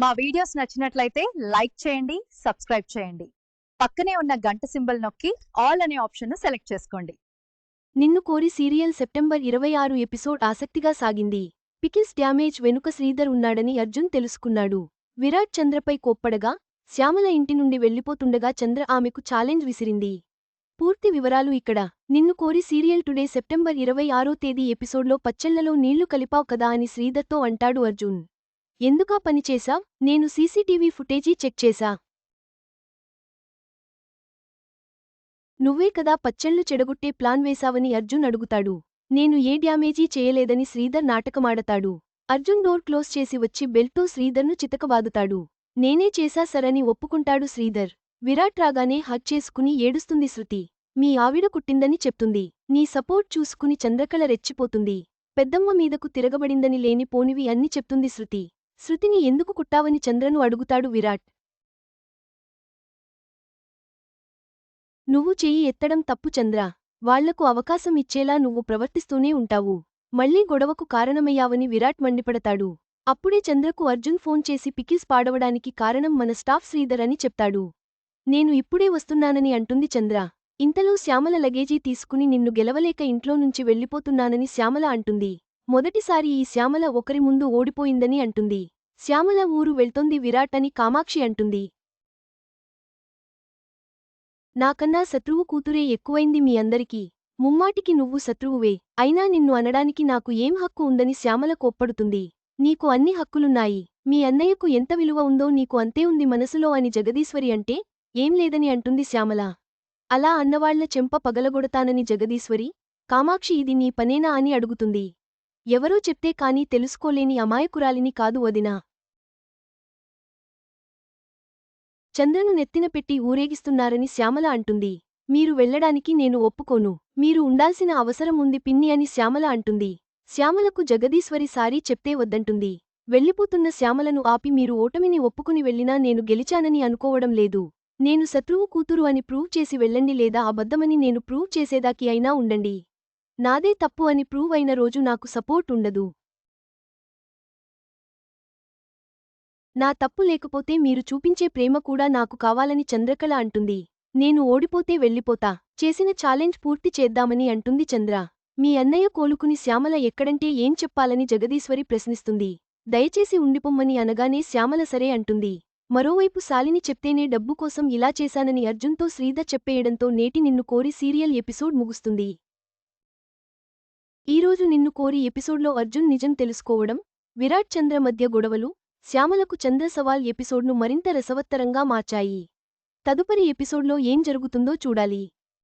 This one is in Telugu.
మా వీడియోస్ నచ్చినట్లయితే లైక్ చేయండి, సబ్స్క్రైబ్ చేయండి. పక్కనే ఉన్న గంట సింబల్ నొక్కి ఆల్ అనే ఆప్షన్ను సెలెక్ట్ చేసుకోండి. నిన్ను కోరి సీరియల్ సెప్టెంబర్ 26 ఎపిసోడ్ ఆసక్తిగా సాగింది. పికిల్స్ డ్యామేజ్ వెనుక శ్రీధర్ ఉన్నాడని అర్జున్ తెలుసుకున్నాడు. విరాట్ చంద్రపై కోప్పడగా, శ్యామల ఇంటి నుండి వెళ్లిపోతుండగా చంద్ర ఆమెకు ఛాలెంజ్ విసిరింది. పూర్తి వివరాలు ఇక్కడ. నిన్ను కోరి సీరియల్ టుడే సెప్టెంబర్ 26 తేదీ ఎపిసోడ్లో పచ్చళ్లలో నీళ్లు కలిపావ్ కదా అని శ్రీధర్తో అంటాడు అర్జున్. ఎందుకా పని చేశావ్? నేను సీసీటీవీ ఫుటేజీ చెక్ చేశా. నువ్వే కదా పచ్చళ్ళు చెడగొట్టే ప్లాన్ వేశావని అర్జున్ అడుగుతాడు. నేను ఏ డ్యామేజీ చేయలేదని శ్రీధర్ నాటకమాడతాడు. అర్జున్ డోర్ క్లోజ్ చేసి వచ్చి బెల్ట్తో శ్రీధర్ను చితకబాదుతాడు. నేనే చేశా సరని ఒప్పుకుంటాడు శ్రీధర్. విరాట్ రాగానే హగ్ చేసుకుని ఏడుస్తుంది శృతి. మీ ఆవిడ కుట్టిందని చెప్తుంది. నీ సపోర్ట్ చూసుకుని చంద్రకళ రెచ్చిపోతుంది. పెద్దమ్మ మీదకు తిరగబడిందని లేని పోనివి అన్ని చెప్తుంది శృతి. శృతిని ఎందుకు కుట్టావని చంద్రను అడుగుతాడు విరాట్. నువ్వు చెయ్యి ఎత్తడం తప్పు చంద్ర. వాళ్లకు అవకాశం ఇచ్చేలా నువ్వు ప్రవర్తిస్తూనే ఉంటావు. మళ్లీ గొడవకు కారణమయ్యావని విరాట్ మండిపడతాడు. అప్పుడే చంద్రకు అర్జున్ ఫోన్ చేసి పికిల్స్ పాడవడానికి కారణం మన స్టాఫ్ శ్రీధర్ అని చెప్తాడు. నేను ఇప్పుడే వస్తున్నానని అంటుంది చంద్ర. ఇంతలో శ్యామల లగేజీ తీసుకుని నిన్ను గెలవలేక ఇంట్లో నుంచి వెళ్ళిపోతున్నానని శ్యామల అంటుంది. మొదటిసారి ఈ శ్యామల ఒకరి ముందు ఓడిపోయిందని అంటుంది. శ్యామల ఊరు వెళ్తోంది విరాట్ అని కామాక్షి అంటుంది. నాకన్నా శత్రువు కూతురే ఎక్కువైంది మీ అందరికీ. ముమ్మాటికి నువ్వు శత్రువువే. అయినా నిన్ను అనడానికి నాకు ఏం హక్కు ఉందని శ్యామల కోప్పడుతుంది. నీకు అన్ని హక్కులున్నాయి. మీ అన్నయ్యకు ఎంత విలువ ఉందో నీకు అంతే ఉంది మనసులో అని జగదీశ్వరి అంటే, ఏం లేదని అంటుంది శ్యామల. అలా అన్నవాళ్ల చెంప పగలగొడతానని జగదీశ్వరి, కామాక్షి ఇది నీ పనేనా అని అడుగుతుంది. ఎవరో చెప్తే కానీ తెలుసుకోలేని అమాయకురాలిని కాదు వదినా. చంద్రను నెత్తిన పెట్టి ఊరేగిస్తున్నారని శ్యామల అంటుంది. మీరు వెళ్లడానికి నేను ఒప్పుకోను. మీరు ఉండాల్సిన అవసరం ఉంది పిన్ని అని శ్యామల అంటుంది. శ్యామలకు జగదీశ్వరి సారీ చెప్తే వద్దంటుంది. వెళ్ళిపోతున్న శ్యామలను ఆపి మీరు ఓటమిని ఒప్పుకుని వెళ్ళినా నేను గెలిచానని అనుకోవడం లేదు. నేను శత్రువు కూతురు అని ప్రూవ్ చేసి వెళ్ళండి లేదా అబద్ధమని నేను ప్రూవ్ చేసేదాకి అయినా ఉండండి. నాదే తప్పు అని ప్రూవ్ అయిన రోజు నాకు సపోర్ట్ ఉండదు. నా తప్పు లేకపోతే మీరు చూపించే ప్రేమ కూడా నాకు కావాలని చంద్రకళ అంటుంది. నేను ఓడిపోతే వెళ్ళిపోతా. చేసిన ఛాలెంజ్ పూర్తి చేద్దామని అంటుంది చంద్ర. మీ అన్నయ్య కోలుకుని శ్యామల ఎక్కడంటే ఏం చెప్పాలని జగదీశ్వరి ప్రశ్నిస్తుంది. దయచేసి ఉండిపొమ్మని అనగానే శ్యామల సరే అంటుంది. మరోవైపు శాలిని చెప్తేనే డబ్బు కోసం ఇలా చేశానని అర్జున్తో శ్రీధర్ చెప్పేయడంతో నేటి నిన్ను కోరి సీరియల్ ఎపిసోడ్ ముగుస్తుంది. ఈరోజు నిన్ను కోరి ఎపిసోడ్లో అర్జున్ నిజం తెలుసుకోవడం, విరాట్ చంద్ర మధ్య గొడవలు, శ్యామలకు చంద్ర సవాల్ ఎపిసోడ్ను మరింత రసవత్తరంగా మార్చాయి. తదుపరి ఎపిసోడ్లో ఏం జరుగుతుందో చూడాలి.